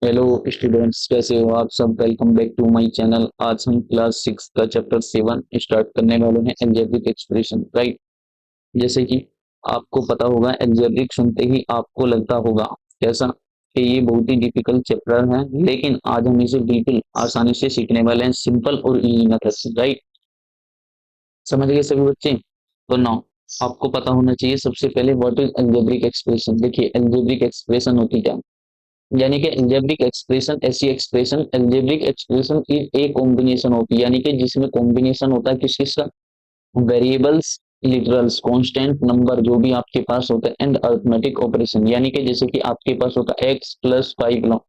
Hello students, कैसे हो आप सब। Welcome back to my channel. आज हम क्लास 6 का चैप्टर 7 स्टार्ट करने वाले हैं, अलजेब्रिक एक्सप्रेशन। राइट। जैसे कि आपको पता होगा, अलजेब्रिक सुनते ही आपको लगता होगा कैसा कि ये बहुत ही डिफिकल्ट चैप्टर है, लेकिन आज हम इसे बिल्कुल आसानी से सीखने वाले हैं, सिंपल और इजी मेथड से। राइट। समझ गए सभी बच्चे। तो नाउ आपको पता होना चाहिए सबसे पहले व्हाट इज अलजेब्रिक एक्सप्रेशन। देखिए, अलजेब्रिक एक्सप्रेशन होती क्या, यानी कि अलजेब्रिक एक्सप्रेशन ऐसी expression, algebraic expression is a combination होती है, यानी कि जिसमें कॉम्बिनेशन होता है किस किसका, वेरिएबल्स, लिटरल्स, कांस्टेंट नंबर जो भी आपके पास होता है, एंड अरिथमेटिक ऑपरेशन, यानी कि जैसे कि आपके पास होता है एक्स प्लस 5 लो,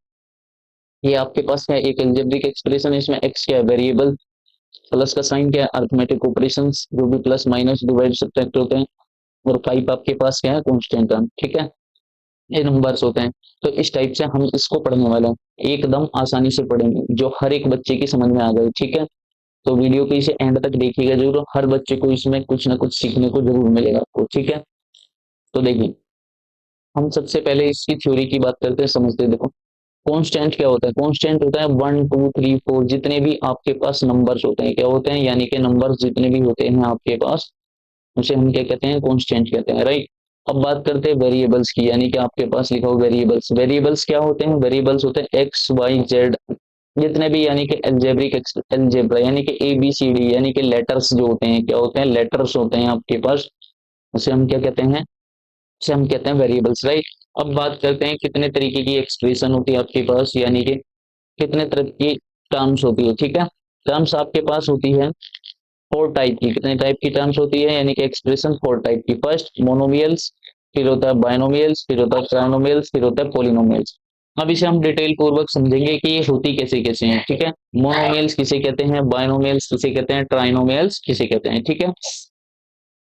ये आपके पास क्या है, एक अलजेब्रिक एक्सप्रेशन है। इसमें एक्स क्या है, वेरिएबल, प्लस का साइन क्या है, अरिथमेटिक ऑपरेशंस जो भी प्लस माइनस डिवाइड सब्ट्रैक्ट होते हैं, और 5 आपके पास क्या है, कांस्टेंट टर्म। ठीक है, ये नंबर्स होते हैं। तो इस टाइप से हम इसको पढ़ने वाले हैं, एकदम आसानी से पढ़ेंगे, जो हर एक बच्चे की समझ में आ जाए। ठीक है, तो वीडियो को इसे एंड तक देखिएगा जरूर, हर बच्चे को इसमें कुछ ना कुछ सीखने को जरूर मिलेगा आपको। ठीक है, तो देखिए, हम सबसे पहले इसकी थ्योरी की बात करते हैं, समझते हैं। देखो, कांस्टेंट क्या होता है, कांस्टेंट होता है 1 2 3 4, जितने भी आपके पास नंबर्स होते हैं, क्या होते हैं, यानी कि नंबर्स जितने भी होते हैं आपके पास, उसे हम क्या कहते हैं, कांस्टेंट कहते हैं। राइट। अब बात करते हैं वेरिएबल्स की, यानी कि आपके पास लिखा हो वेरिएबल्स। वेरिएबल्स क्या होते हैं, वेरिएबल्स होते हैं एक्स वाई जेड, जितने भी, यानी कि एल्जेब्रिक एल्जेब्रा, यानी कि ए बी सी डी, यानी कि लेटर्स जो होते हैं, क्या होते हैं, लेटर्स होते हैं आपके पास, उसे हम क्या कहते हैं, उसे हम कहते हैं वेरिएबल्स। राइट। अब बात करते हैं कितने तरीके की एक्सप्रेशन होती है आपके पास, यानी कि कितने तरह की टर्म्स होती है। ठीक है, टर्म्स आपके पास होती है 4 टाइप की। कितने टाइप की टर्म्स होती है, यानी कि एक्सप्रेशन 4 टाइप की। फर्स्ट मोनोमियल्स, फिर होता है बायनोमियल्स, फिर होता है ट्राइनोमियल्स, फिर होता है पोलिनोमियल्स। अब इसे हम डिटेल पूर्वक समझेंगे कि ये होती कैसे कैसे हैं। ठीक है, मोनोमियल्स किसे कहते हैं, बायनोमियल्स किसे कहते हैं, ट्राइनोमियल्स किसे कहते हैं। ठीक है,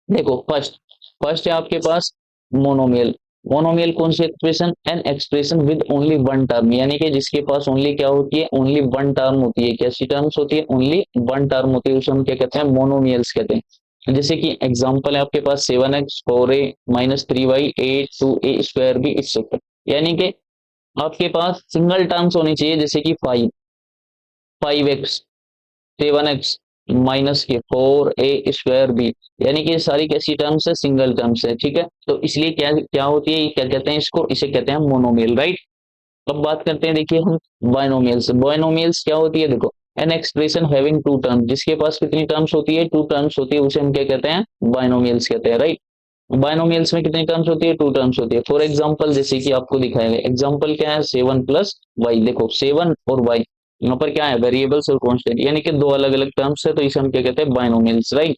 देखो, फर्स्ट फर्स्ट है आपके पास मोनोमियल। मोनोमियल कौन सी expression, an expression with only one term, यानी कि जिसके पास ओनली क्या होती है, ओनली वन टर्म होती है। कैसी टर्म्स होती है, ओनली वन टर्म होती है, उसे हम क्या कहते हैं, मोनोमियल्स कहते हैं। जैसे कि एग्जांपल है आपके पास 7x4a-3y a 2a² भी इससे, यानी कि आपके पास सिंगल टर्म्स होनी चाहिए, जैसे कि 5x 7x माइनस के 4a² भी, यानी कि ये सारी कैसी टर्म्स है, सिंगल टर्म्स है। ठीक है, तो इसलिए क्या क्या होती है, क्या कहते हैं इसको, इसे कहते हैं मोनोमियल। राइट। अब बात करते हैं, देखिए हम बायनोमियल्स। बायनोमियल्स क्या होती है, देखो, an expression having two terms, जिसके पास कितनी टर्म्स होती है, टू टर्म्स होती है, उसे हम क्या कहते हैं, बायनोमियल्स कहते हैं। राइट। बायनोमियल्स में कितनी टर्म्स होती है, टू टर्म्स होती है। फॉर एग्जाम्पल, जैसे कि आपको दिखाया गया एग्जाम्पल क्या है, 7 + y। देखो, 7 और y, यहाँ पर क्या है, वेरिएबल्स और कांस्टेंट, यानी कि दो अलग अलग टर्म्स है, तो इसे हम क्या कहते हैं, बायनोमियल्स। राइट।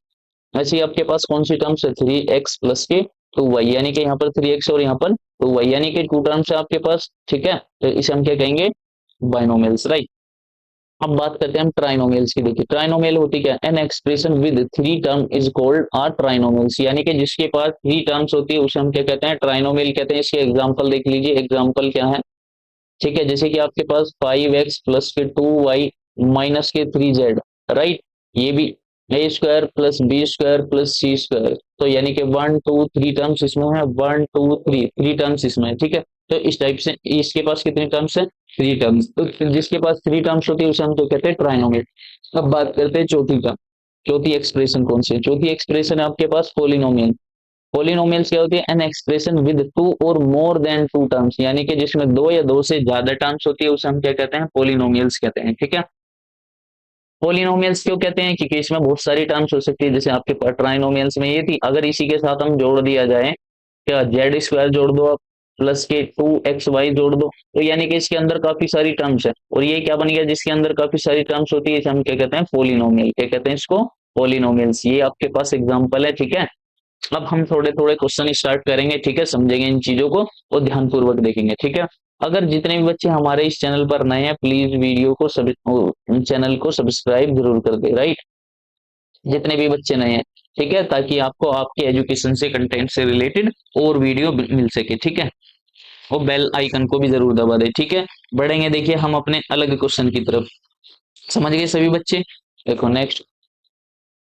ऐसे ही आपके पास कौन सी टर्म्स है, 3x + के 2y, यानी कि यहाँ पर 3x और यहाँ पर 2y, यानी कि टू टर्म्स है आपके पास। ठीक है, तो इसे हम क्या कहेंगे, बायनोमियल्स। राइट। अब बात करते हैं हम ट्राइनोमियल्स की। देखिए, ट्राइनोमियल होती क्या, an expression with 3 term is called are trinomials, यानी कि जिसके पास 3 टर्म्स होती है उसे हम क्या कहते हैं, ट्राइनोमियल कहते हैं। इसके एग्जांपल देख लीजिए, एग्जांपल क्या है। ठीक है, जैसे कि आपके पास 5x + के 2y - के 3z। राइट। ये भी a² + b² + c², तो यानी कि 1 2 3 टर्म्स इसमें है, 1 2 3 3 टर्म्स इसमें है। ठीक है, तो इस टाइप से इसके पास कितने टर्म्स है, 3 टर्म्स। तो जिसके पास 3 टर्म्स होती है उसे हम तो कहते हैं ट्राइनोमियल। अब बात करते हैं चौथी टर्म, चौथी एक्सप्रेशन कौन सी है, चौथी एक्सप्रेशन है आपके पास पोलिनोमियल। पोलिनोमियल्स क्या होती है, एन एक्सप्रेशन विद 2 और मोर देन 2 टर्म्स, यानी कि जिसमें दो या दो से ज्यादा टर्म्स होती है, उसे हम क्या कहते हैं, पोलिनोमियल्स कहते हैं। ठीक है, पोलिनोमियल्स क्यों कहते हैं, क्योंकि इसमें बहुत सारी टर्म्स हो सकती है, जैसे आपके पास ट्राइनोमियल्स में ये थी, अगर इसी के साथ हम जोड़ दिया जाए, क्या z² जोड़ दो आप, प्लस के 2xy जोड़ दो, तो यानी कि इसके अंदर काफी सारी टर्म्स है, और ये क्या बन गया, जिसके अंदर काफी सारी टर्म्स होती है, इसे हम क्या कहते हैं, पोलिनोमियल। क्या कहते हैं इसको, पोलिनोमियल्स। ये आपके पास एग्जाम्पल है। ठीक है, अब हम थोड़े थोड़े क्वेश्चन स्टार्ट करेंगे। ठीक है, समझेंगे इन चीजों को और ध्यानपूर्वक देखेंगे। ठीक है, अगर जितने भी बच्चे हमारे इस चैनल पर नए हैं, प्लीज वीडियो को चैनल को सब्सक्राइब जरूर कर दे। राइट, जितने भी बच्चे नए हैं। ठीक है, ताकि आपको आपके एजुकेशन से, कंटेंट से रिलेटेड और वीडियो मिल सके। ठीक है, वो बेल आइकन को भी जरूर दबा दे। ठीक है, बढ़ेंगे देखिए हम अपने अलग क्वेश्चन की तरफ। समझ गए सभी बच्चे। देखो नेक्स्ट,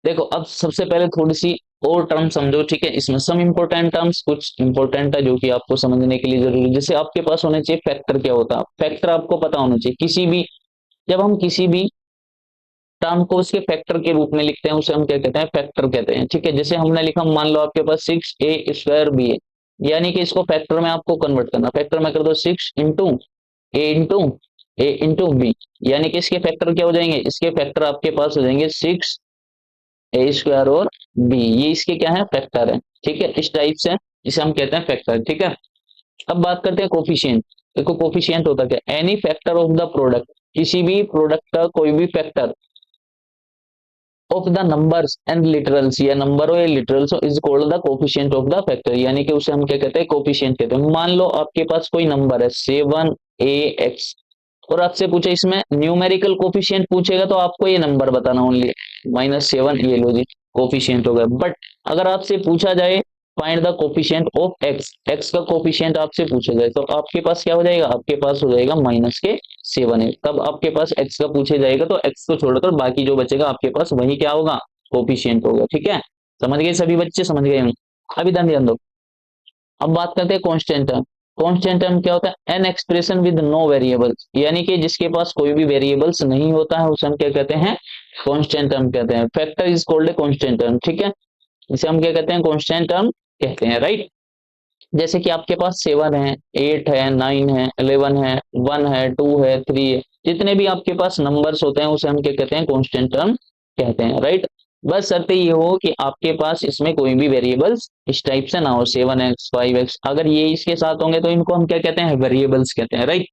देखो अब सबसे पहले थोड़ी सी और टर्म समझो, ठीक है। इसमें सम इंपॉर्टेंट टर्म्स, कुछ इंपॉर्टेंट है जो कि आपको समझने के लिए जरूरी है। जैसे आपके पास होना चाहिए फैक्टर, क्या होता है फैक्टर, आपको पता होना चाहिए। किसी भी, जब हम किसी भी टर्म को उसके फैक्टर के रूप में लिखते हैं उसे हम क्या कहते हैं, फैक्टर कहते हैं, ठीक है। जैसे हमने लिखा, मान लो आपके पास 6a² b है, यानी कि इसको फैक्टर में आपको कन्वर्ट करना। फैक्टर में कर दो 6 इंटू a इंटू यानी कि इसके फैक्टर क्या हो जाएंगे, इसके फैक्टर आपके पास हो जाएंगे 6a² और b, ये इसके क्या है, फैक्टर है, ठीक है। इस टाइप से इसे हम कहते हैं फैक्टर, ठीक है। अब बात करते हैं कोफिशिएंट। देखो कोफिशिएंट होता क्या, any factor of the product, किसी भी प्रोडक्ट का कोई भी factor of the numbers and literals, या नंबर हो या लिटरल्स हो, is called the coefficient of the factor, यानी कि उसे हम क्या कहते हैं, कोफिशिएंट कहते हैं। मान लो आपके पास कोई नंबर है 7ax, और आपसे पूछे इसमें न्यूमेरिकल कोफिशिएंट पूछेगा तो आपको ये नंबर बताना ओनली -7, ये लो जी कोफिशिएंट हो गया। बट अगर आपसे पूछा जाए find the coefficient of x, x का कोफिशिएंट आपसे पूछा जाए तो आपके पास क्या हो जाएगा, आपके पास हो जाएगा -7 है। तब आपके पास एक्स का पूछे जाएगा तो एक्स को छोड़कर बाकी जो बचेगा आपके पास वही क्या होगा, कोफिशिएंट होगा, ठीक है। समझ गए सभी बच्चे, समझ गए हम। अभी ध्यान दो, अब बात करते हैं कांस्टेंट टर्म। कांस्टेंट टर्म क्या होता है, an expression with no variables, यानी कि जिसके पास कोई भी वेरिएबल्स नहीं होता है उसे हम क्या कहते हैं, कांस्टेंट टर्म कहते हैं। Factor is called a constant term, ठीक है। इसे हम क्या कहते हैं, कांस्टेंट टर्म कहते हैं, राइट। जैसे कि आपके पास 7 है, 8 है, 9 है, 11 है, 1 है, 2 है, 3 है, जितने भी आपके पास नंबर्स होते हैं उसे हम क्या कहते हैं, कांस्टेंट टर्म कहते हैं, राइट। बस शर्त ये हो कि आपके पास इसमें कोई भी वेरिएबल्स इस टाइप से ना हो, 7x 5x, अगर ये इसके साथ होंगे तो इनको हम क्या कहते हैं, वेरिएबल्स कहते हैं, राइट।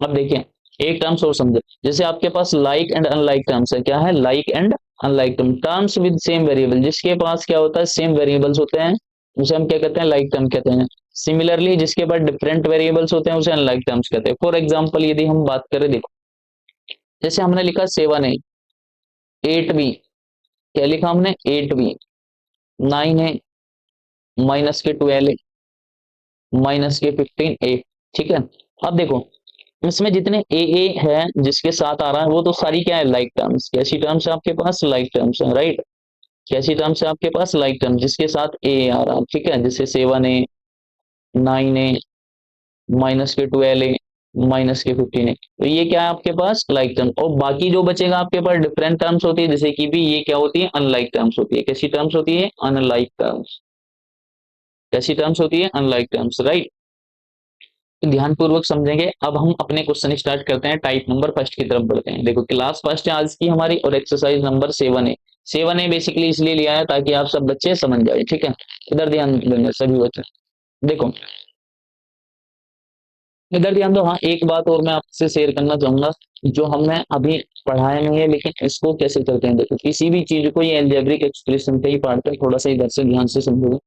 अब देखिए एक टर्म्स और समझे, जैसे आपके पास लाइक एंड अनलाइक टर्म्स है, क्या है, like and unlike term, terms with same variable, जिसके पास क्या होता है, सेम वेरिएबल्स होते हैं उसे हम क्या कहते हैं, लाइक टर्म कहते हैं। सिमिलरली जिसके पास डिफरेंट वेरिएबल्स होते हैं उसे अनलाइक टर्म्स कहते हैं। फॉर एग्जांपल यदि हम बात करें, देखो जैसे हमने लिखा 7 है, 8b, क्या लिखा हमने, 8b, 9 है, -12 है, -15 a, ठीक है। अब देखो इसमें जितने ए है जिसके साथ आ रहा है वो तो सारी क्या है, लाइक टर्म्स। कैसी टर्म्स है आपके पास, लाइक टर्म्स है, राइट। कैसी टर्म्स है आपके पास, लाइक टर्म्स, जिसके साथ ए आ रहा है, ठीक है। जैसे 7 है, 9 है, -12 है, -15 है, तो ये क्या है आपके पास, लाइक टर्म। और बाकी जो बचेगा आपके पास डिफरेंट टर्म्स होती है, जैसे कि भी ये क्या होती है, अनलाइक टर्म्स होती है। कैसी टर्म्स होती है, अनलाइक टर्म्स। कैसी टर्म्स होती है, अनलाइक टर्म्स, राइट। तो ध्यानपूर्वक समझेंगे। अब हम अपने क्वेश्चन स्टार्ट करते हैं, टाइप नंबर फर्स्ट की तरफ बढ़ते हैं। देखो क्लास फर्स्ट है आज की हमारी और एक्सरसाइज नंबर 7 है। 7 है बेसिकली इसलिए लिया है ताकि आप सब बच्चे समझ जाए, ठीक है। इधर ध्यान देंगे सभी बच्चे। देखो इधर ध्यान दो। हाँ एक बात और मैं आपसे शेयर करना चाहूंगा, जो हमने अभी पढ़ाया नहीं है लेकिन इसको कैसे करते हैं। देखो किसी भी चीज को, ये एल्जेब्रिक एक्सप्रेशन का ही पार्ट है, थोड़ा सा इधर से ध्यान से समझो।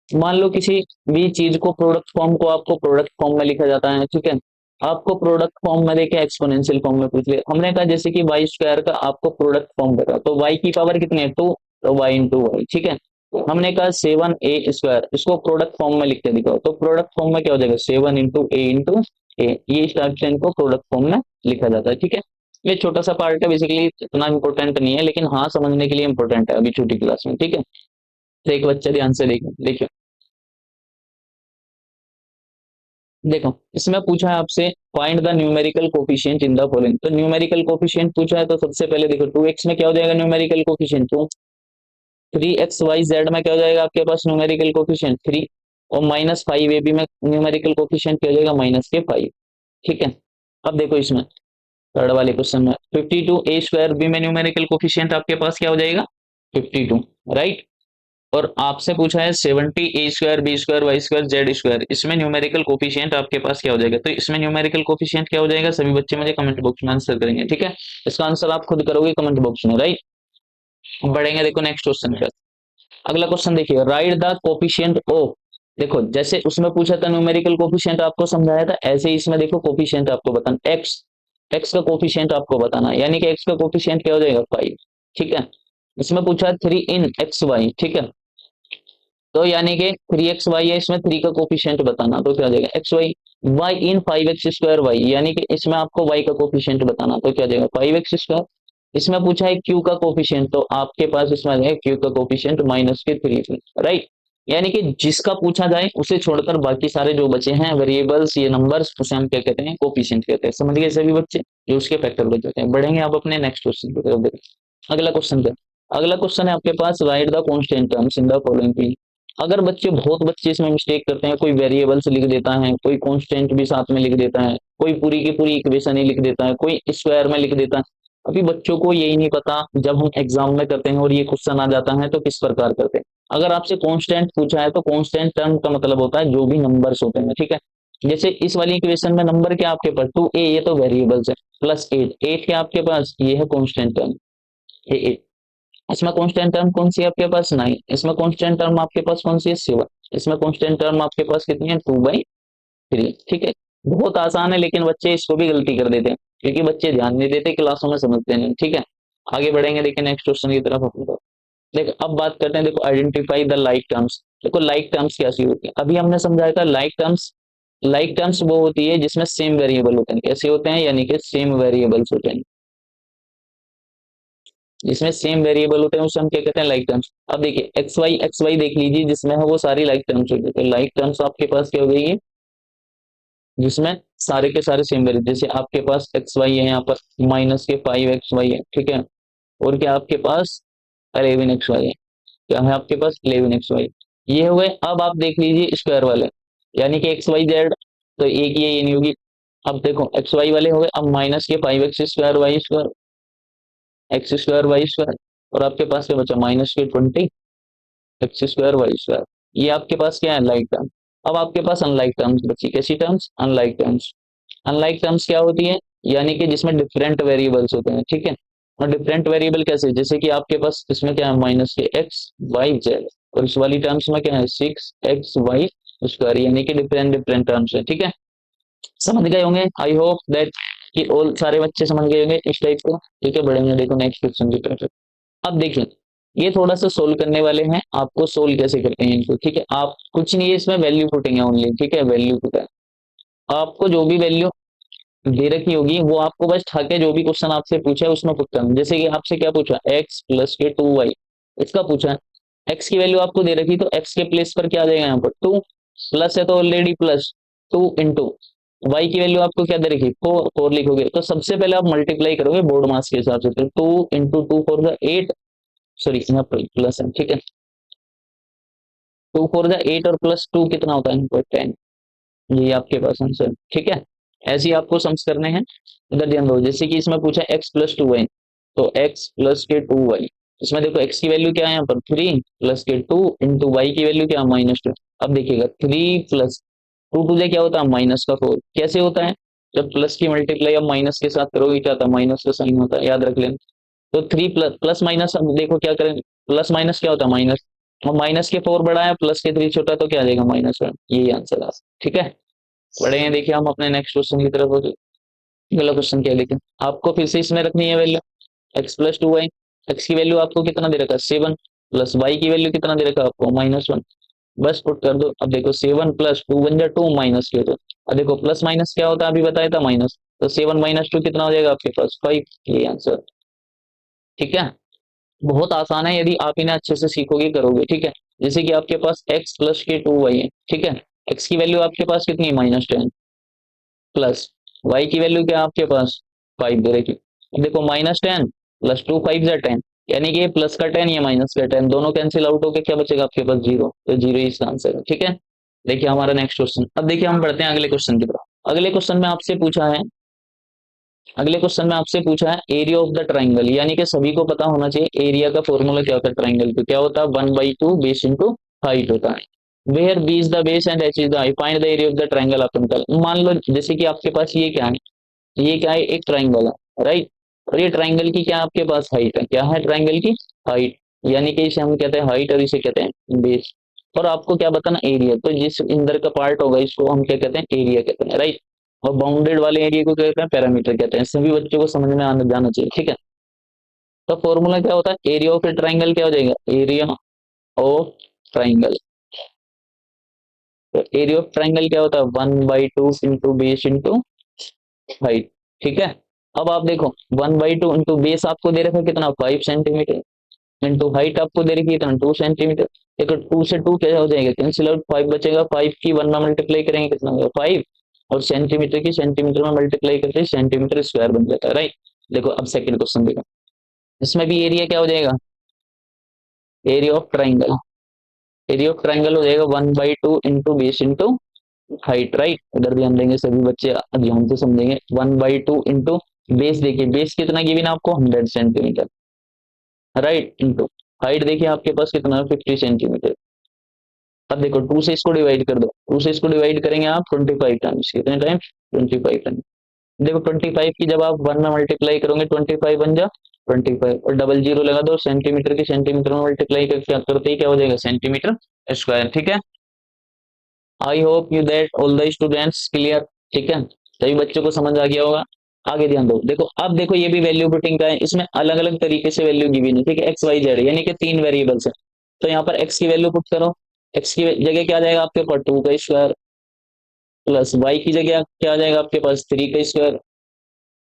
मान लो किसी भी चीज को प्रोडक्ट फॉर्म को आपको प्रोडक्ट फॉर्म में लिखा जाता है, ठीक है। आपको प्रोडक्ट फॉर्म में देखे एक्सपोनेंशियल फॉर्म में पूछ लिया, हमने कहा जैसे कि y² का आपको प्रोडक्ट फॉर्म करा तो y की पावर कितनी है, 2, तो y इंटू वाई, ठीक है। हमने कहा 7a², इसको प्रोडक्ट फॉर्म में लिख के दिखाओ तो प्रोडक्ट फॉर्म में क्या हो जाएगा, 7 × a × a, ये इस टाइप से इनको प्रोडक्ट फॉर्म में लिखा जाता है, ठीक है। ये छोटा सा पार्ट है, बेसिकली इतना इंपॉर्टेंट नहीं है लेकिन हाँ समझने के लिए इंपॉर्टेंट है अभी छोटी क्लास में, ठीक है। तो एक बच्चा ध्यान से देखिए, देखिए देखो इसमें पूछा है आपसे find the numerical coefficient in the following. तो न्यूमेरिकल कोफिशिएंट पूछा है तो सबसे पहले देखो 2x में क्या हो जाएगा न्यूमेरिकल कोफिशिएंट 2, 3xy z में क्या हो जाएगा आपके पास न्यूमेरिकल कोफिशिएंट 3, और -5ab में न्यूमेरिकल कोफिशिएंट क्या हो जाएगा, -5, ठीक है। अब देखो इसमें थर्ड वाले क्वेश्चन में 52a² b में न्यूमेरिकल कोफिशिएंट आपके पास क्या हो जाएगा, 52, राइट। और आपसे पूछा है 70a² b² y²z², इसमें न्यूमेरिकल कोफिशिएंट आपके पास क्या हो जाएगा। तो इसमें न्यूमेरिकल कोफिशिएंट क्या हो जाएगा, सभी बच्चे मुझे कमेंट बॉक्स में आंसर करेंगे, ठीक है। इसका आंसर आप खुद करोगे कमेंट बॉक्स में, राइट। बढ़ेंगे देखो नेक्स्ट क्वेश्चन पे। अगला क्वेश्चन देखिए, राइट द कोफिशिएंट ऑफ। देखो जैसे उसमें पूछा था न्यूमेरिकल कोफिशिएंट आपको समझाया था, ऐसे ही इसमें देखो कोफिशिएंट आपको बताना, एक्स, एक्स का कोफिशिएंट आपको बताना, यानी कि एक्स का कोफिशिएंट क्या हो जाएगा, 5, ठीक है। इसमें पूछा है 3 इन एक्स वाई, ठीक है। तो यानी कि 3xy है, इसमें 3 का कोफिशिएंट बताना, तो क्या आ जाएगा xy, y इन 5x² y, यानी कि इसमें आपको y का कोफिशिएंट बताना, तो क्या आ जाएगा 5x², इसमें पूछा है क्यू का कोफिशिएंट, तो आपके पास इसमें है क्यू का कोफिशिएंट -3, राइट। यानी कि जिसका पूछा जाए उसे छोड़कर बाकी सारे जो बचे हैं वेरिएबल्स, ये नंबर्स, उसे हम क्या कहते हैं, कोफिशिएंट कहते हैं। समझ गए सभी बच्चे, जो उसके फैक्टर बचे होते हैं। बढ़ेंगे आप अपने नेक्स्ट क्वेश्चन की तरफ। देखो अगला क्वेश्चन क्या, अगला क्वेश्चन है आपके पास, write the constant terms in the following field. अगर बच्चे, बहुत बच्चे इसमें मिस्टेक करते हैं, कोई वेरिएबल्स लिख देता है, कोई कांस्टेंट भी साथ में लिख देता है, कोई पूरी की पूरी इक्वेशन ही लिख देता है, कोई स्क्वायर में लिख देता है। अभी बच्चों को यही नहीं पता, जब हम एग्जाम में करते हैं और ये क्वेश्चन आ जाता है तो किस प्रकार करते हैं। अगर आपसे कांस्टेंट पूछा है तो कांस्टेंट टर्म का मतलब होता है जो भी नंबर्स होते हैं, ठीक है। जैसे इस वाली इक्वेशन में नंबर क्या आपके पास 2a, ये तो वेरिएबल्स है, +8, 8 क्या आपके पास, ये है कांस्टेंट टर्म, ये 8। इसमें कांस्टेंट टर्म कौन सी है आपके पास, 9। इसमें कांस्टेंट टर्म आपके पास कौन सी है, 7। इसमें कांस्टेंट टर्म आपके पास कितनी है, 2/3, ठीक है। बहुत आसान है, लेकिन बच्चे इसको भी गलती कर देते हैं, क्योंकि बच्चे ध्यान नहीं देते, क्लासों में समझते नहीं, ठीक है। आगे बढ़ेंगे, देखिए नेक्स्ट क्वेश्चन की तरफ अपनी। देखो अब बात करते हैं, देखो आइडेंटिफाई द लाइक टर्म्स। देखो लाइक टर्म्स कैसी होती है, अभी हमने समझाया था लाइक टर्म्स। लाइक टर्म्स वो होती है जिसमें सेम वेरिएबल होते हैं, कैसे होते हैं, यानी कि सेम वेरिएबल्स होते हैं, जिसमें सेम वेरिएबल होते हैं उसे हम क्या कहते हैं, लाइक टर्म्स। अब देखिए एक्स वाई देख लीजिए, जिसमें है वो सारी लाइक टर्म्स होती है। तो लाइक टर्म्स आपके पास क्या हो गई, जिसमें सारे के सारे सेम वेरिएबल, जैसे आपके पास एक्स वाई है, यहाँ पर -5xy है, ठीक है। और क्या आपके पास 11xy है, क्या है आपके पास 11xy, ये हो गए। अब आप देख लीजिए स्क्वायर वाले, यानी कि XYZ, तो एक ये नहीं होगी। अब देखो एक्स वाई वाले हो गए, अब -5x² y² और आपके पास क्या बचा, -20x² ये आपके पास क्या है, लाइक टर्म। अब आपके पास अनलाइक टर्म्स बची, कैसी terms, unlike terms. Unlike terms क्या होती है, यानी कि जिसमें डिफरेंट वेरिएबल्स होते हैं, ठीक है। और डिफरेंट वेरिएबल कैसे, जैसे कि आपके पास इसमें क्या है, -6xyz, और इस वाली टर्म्स में क्या है, 6xy², यानी कि डिफरेंट डिफरेंट टर्म्स है, ठीक है। समझ गए होंगे, आई होप दैट कि ऑल सारे बच्चे समझ गए होंगे इस टाइप को, ठीक है। बढ़ेंगे, देखो नेक्स्ट क्वेश्चन की तरफ। अब देखिए ये थोड़ा सा सोल्व करने वाले हैं, आपको सोल्व कैसे करते हैं इनको, ठीक है। आप कुछ नहीं है, इसमें वैल्यू पुटिंग है ओनली, ठीक है, वैल्यू पुट है। आपको जो भी वैल्यू दे रखी होगी वो आपको बस ठाके जो भी क्वेश्चन आपसे पूछा है उसमें पुट करना। जैसे कि आपसे क्या पूछा, x + 2y, इसका पूछा है। x की वैल्यू आपको दे रखी, तो x के प्लेस पर क्या आ जाएगा, यहाँ पर 2, प्लस है तो ऑलरेडी +2 इंटू y की वैल्यू आपको क्या दे रखी, 4 लिखोगे। तो सबसे पहले आप मल्टीप्लाई करोगे बोर्ड मास के हिसाब से, तो 2 × 2 4 = 8, सॉरी यहाँ पर प्लस है, ठीक है। 2 × 4 = 8 और +2 कितना होता है, 10। ये आपके पास आंसर, ठीक है। ऐसे ही आपको सम्स करने हैं। इधर ध्यान दो, जैसे कि इसमें पूछा x + 2y, तो x + 2y, इसमें देखो x की वैल्यू क्या है, यहाँ पर 3 + के 2 इंटू वाई की वैल्यू क्या है, -2। अब देखिएगा 3 + 2 2 क्या होता है, -4। कैसे होता है, जब प्लस की मल्टीप्लाई अब माइनस के साथ करोगे क्या होता है, माइनस का साइन होता है, याद रख लेना। तो 3 प्लस माइनस, अब देखो क्या करें, प्लस माइनस क्या होता है, माइनस। और माइनस के 4 बड़ा है, प्लस के 3 छोटा, तो क्या आ जाएगा, -1। यही आंसर है, ठीक है। पढ़े हैं, देखिए हम अपने नेक्स्ट क्वेश्चन की तरफ होते। अगला क्वेश्चन क्या है, देखिए आपको फिर से इसमें रखनी है वैल्यू, x + 2y। एक्स की वैल्यू आपको कितना दे रखा है, 7, प्लस वाई की वैल्यू कितना दे रखा है आपको, -1। बस पुट कर दो। अब देखो 7 + 2 बन जाए 2 -2, तो अब देखो प्लस माइनस क्या होता है, अभी बताया था माइनस, तो 7 - 2 कितना हो जाएगा आपके पास, 5। ये आंसर, ठीक है। बहुत आसान है, यदि आप इन्हें अच्छे से सीखोगे करोगे, ठीक है। जैसे कि आपके पास x + 2y है, ठीक है। x की वैल्यू आपके पास कितनी है, -10, प्लस y की वैल्यू क्या है आपके पास, 5 दे रखी। देखो -10 + 2 5 = 10, यानी कि ये प्लस का 10 या माइनस का 10 दोनों कैंसिल आउट होकर क्या बचेगा आपके पास, 0। तो 0 इसका आंसर है, ठीक है। देखिए हमारा नेक्स्ट क्वेश्चन, अब देखिए हम बढ़ते हैं अगले क्वेश्चन की तरफ। अगले क्वेश्चन में आपसे पूछा है, अगले क्वेश्चन में आपसे पूछा है एरिया ऑफ द ट्राइंगल, यानी कि सभी को पता होना चाहिए एरिया का फॉर्मूला क्या होता है ट्राइंगल पे, क्या होता है, 1/2 बेस इंटू हाइट होता है। Where b is the base and h is the height, find the area of the triangle आप निकाल। मान लो जैसे कि आपके पास ये क्या है, ये क्या है, एक ट्राइंगल है, राइट। और ये ट्राइंगल की क्या आपके पास हाइट है, क्या है ट्राइंगल की हाइट, यानी कि इसे हम कहते हैं हाइट और इसे कहते हैं बेस। और आपको क्या बताना, एरिया, तो जिस अंदर का पार्ट होगा इसको हम क्या कहते हैं, एरिया कहते हैं, राइट। और बाउंडेड वाले एरिया को क्या कहते हैं, पैरामीटर कहते हैं। सभी बच्चों को समझ में आना जाना चाहिए, ठीक है। तो फॉर्मूला क्या होता है, एरिया ऑफ ए ट्राइंगल क्या हो जाएगा, एरिया ऑफ ट्राइंगल। तो एरिया ऑफ ट्राइंगल क्या होता है, 1/2 इंटू बेस इंटू हाइट, ठीक है। अब आप देखो 1/2 इंटू बेस आपको दे रखा है कितना 5 सेंटीमीटर, इंटू हाइट आपको दे रखी है कितना 2 सेंटीमीटर। देखो 2 से 2 क्या हो जाएगा, कैंसिल आउट, 5 बचेगा, 5 की 1 में मल्टीप्लाई करेंगे कितना होगा 5, और सेंटीमीटर की सेंटीमीटर में मल्टीप्लाई करते सेंटीमीटर स्क्वायर बन जाता है, राइट। देखो अब सेकंड क्वेश्चन देखो, इसमें भी एरिया क्या हो जाएगा, area of triangle, area of triangle हो जाएगा 1/2 into base into height, right. इधर ध्यान देंगे सभी बच्चे, ध्यान से समझेंगे, 1/2 इंटू बेस, देखिए बेस कितना गिवन आपको 100 सेंटीमीटर, राइट, इंटू हाइट देखिए आपके पास कितना 50 सेंटीमीटर। अब देखो 2 से इसको डिवाइड कर दो, 2 से इसको डिवाइड करेंगे आप 25 टाइम्स, कितने टाइम 25 टाइम्स। देखो 25 की जब आप 1 में मल्टीप्लाई करोगे 25 बन जा 25, और डबल जीरो लगा दो, सेंटीमीटर की सेंटीमीटर में मल्टीप्लाई करके आप करते ही क्या हो जाएगा सेंटीमीटर स्क्वायर, ठीक है। I hope you that all the students clear, ठीक है, सभी बच्चों को समझ आ गया होगा। आगे ध्यान दो, देखो अब देखो ये भी वैल्यू पुटिंग का है, इसमें अलग अलग तरीके से वैल्यू गिवन है, ठीक है, एक्स वाई जेड यानी कि 3 वेरिएबल्स है। तो यहाँ पर एक्स की वैल्यू पुट करो, एक्स की जगह क्या आ जाएगा आपके पास 2 का स्क्वायर, प्लस वाई की जगह क्या आ जाएगा आपके पास 3 का स्क्वायर,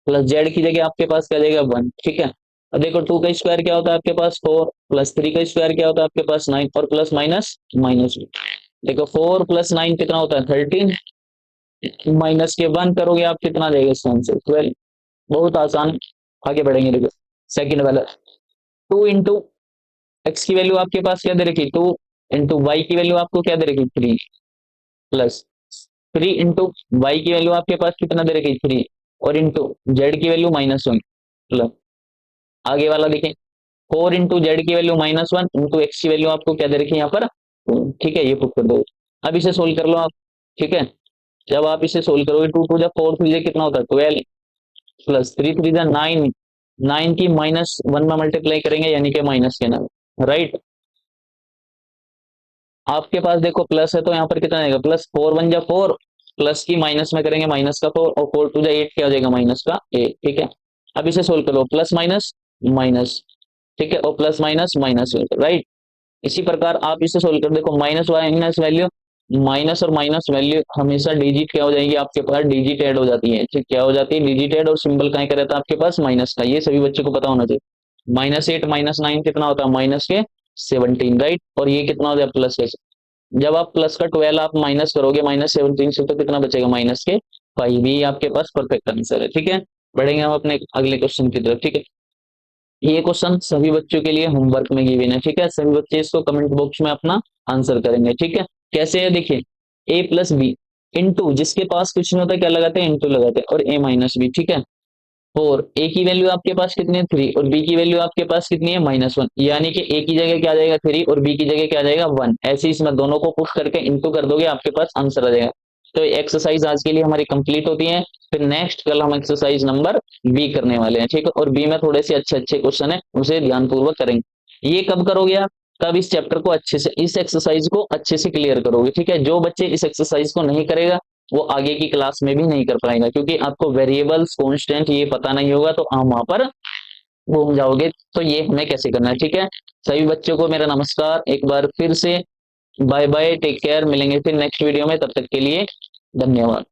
प्लस जेड की जगह आपके पास क्या आ जाएगा 1, ठीक है। अब देखो 2 का स्क्वायर क्या होता है आपके पास 4, प्लस 3 का स्क्वायर क्या होता है आपके पास 9, और प्लस माइनस माइनस। देखो 4 प्लस 9 कितना होता है 13, माइनस के 1 करोगे आप कितना देगा इसका आंसर 12। बहुत आसान। आगे बढ़ेंगे, देखो सेकंड वाला, 2 इंटू एक्स की वैल्यू आपके पास क्या दे रखी 2, इंटू वाई की वैल्यू आपको क्या दे रखी 3, प्लस 3 इंटू वाई की वैल्यू आपके पास कितना दे रखी 3, और इंटू जेड की वैल्यू -1, प्लस आगे वाला देखें 4 इंटू जेड की वैल्यू -1 इंटू एक्स की वैल्यू आपको क्या दे रखी है यहाँ पर 2, ठीक है, ये पुट कर दो। अब इसे सोल्व कर लो आप, ठीक है। जब आप इसे सोल्व करोगे 2 टू जा 4 3 जा कितना होता है 12, प्लस 3 3 जा 9, 9 की -1 में मल्टीप्लाई करेंगे यानी कि माइनस के नाम, राइट। आपके पास देखो प्लस है तो यहाँ पर कितना आएगा प्लस 4 1 जा 4, प्लस की माइनस में करेंगे माइनस का 4, और 4 2 जा 8 क्या हो जाएगा माइनस का 8, ठीक है। अब इसे सोल्व करो, प्लस माइनस माइनस, ठीक है, और प्लस माइनस माइनस, राइट। इसी प्रकार आप इसे सोल्व कर देखो, माइनस माइनस वैल्यू, माइनस और माइनस वैल्यू हमेशा डिजिट क्या हो जाएगी आपके पास डिजिट ऐड हो जाती है, ठीक, क्या हो जाती है डिजिट ऐड, और सिंबल कहीं का रहता है आपके पास माइनस का, ये सभी बच्चों को पता होना चाहिए। -8 -9 कितना होता है माइनस के 17, राइट, और ये कितना हो जाए प्लस के, जब आप प्लस का 12 आप माइनस करोगे -17 से तो कितना बचेगा माइनस के 5, ये आपके पास परफेक्ट आंसर है, ठीक है। बढ़ेंगे हम अपने अगले क्वेश्चन की तरफ, ठीक है। ये क्वेश्चन सभी बच्चों के लिए होमवर्क में गिवन है, ठीक है, सभी बच्चे इसको कमेंट बॉक्स में अपना आंसर करेंगे, ठीक है। कैसे है देखिए, a प्लस बी इंटू जिसके पास कुछ नहीं होता क्या लगाते हैं इंटू लगाते हैं, और a माइनस बी, ठीक है। और a की वैल्यू आपके पास कितनी है 3, और b की वैल्यू आपके पास कितनी है -1, यानी कि a की जगह क्या आ जाएगा 3 और b की जगह क्या आ जाएगा 1, ऐसे इसमें दोनों को पुट करके इंटू कर दोगे आपके पास आंसर आ जाएगा। तो एक्सरसाइज आज के लिए हमारी कंप्लीट होती है, फिर नेक्स्ट कल हम एक्सरसाइज नंबर बी करने वाले हैं, ठीक है, और बी में थोड़े से अच्छे अच्छे क्वेश्चन है उसे ध्यानपूर्वक करेंगे। ये कब करोगे आप, तब इस चैप्टर को अच्छे से, इस एक्सरसाइज को अच्छे से क्लियर करोगे, ठीक है। जो बच्चे इस एक्सरसाइज को नहीं करेगा वो आगे की क्लास में भी नहीं कर पाएगा, क्योंकि आपको वेरिएबल्स कांस्टेंट ये पता नहीं होगा तो आप वहां पर घूम जाओगे, तो ये हमें कैसे करना है, ठीक है। सभी बच्चों को मेरा नमस्कार एक बार फिर से, बाय बाय, टेक केयर, मिलेंगे फिर नेक्स्ट वीडियो में, तब तक के लिए धन्यवाद।